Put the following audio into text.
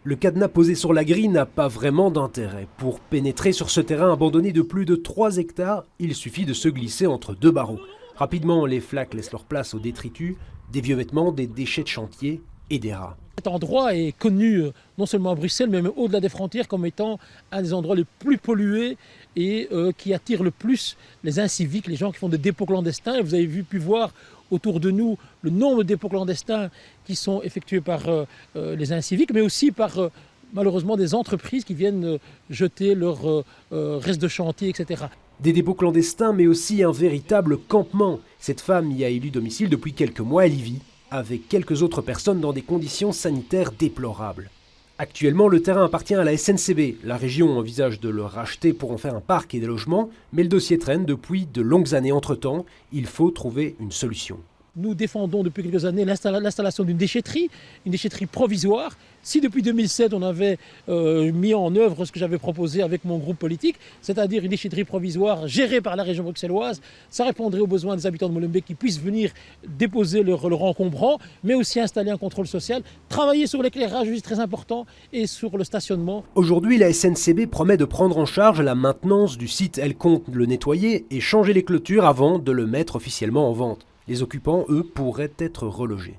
Le cadenas posé sur la grille n'a pas vraiment d'intérêt. Pour pénétrer sur ce terrain abandonné de plus de 3 hectares, il suffit de se glisser entre 2 barreaux. Rapidement, les flaques laissent leur place aux détritus, des vieux vêtements, des déchets de chantier et des rats. Cet endroit est connu non seulement à Bruxelles, mais même au-delà des frontières comme étant un des endroits les plus pollués et qui attire le plus les inciviques, les gens qui font des dépôts clandestins. Et vous avez pu voir autour de nous le nombre de dépôts clandestins qui sont effectués par les inciviques, mais aussi par malheureusement des entreprises qui viennent jeter leurs restes de chantier, etc. Des dépôts clandestins, mais aussi un véritable campement. Cette femme y a élu domicile depuis quelques mois, elle y vit, avec quelques autres personnes dans des conditions sanitaires déplorables. Actuellement, le terrain appartient à la SNCB. La région envisage de le racheter pour en faire un parc et des logements, mais le dossier traîne depuis de longues années. Entre-temps, il faut trouver une solution. Nous défendons depuis quelques années l'installation d'une déchetterie provisoire. Si depuis 2007 on avait mis en œuvre ce que j'avais proposé avec mon groupe politique, c'est-à-dire une déchetterie provisoire gérée par la région bruxelloise, ça répondrait aux besoins des habitants de Molenbeek qui puissent venir déposer leur encombrant, mais aussi installer un contrôle social, travailler sur l'éclairage, c'est très important, et sur le stationnement. Aujourd'hui, la SNCB promet de prendre en charge la maintenance du site. Elle compte le nettoyer et changer les clôtures avant de le mettre officiellement en vente. Les occupants, eux, pourraient être relogés.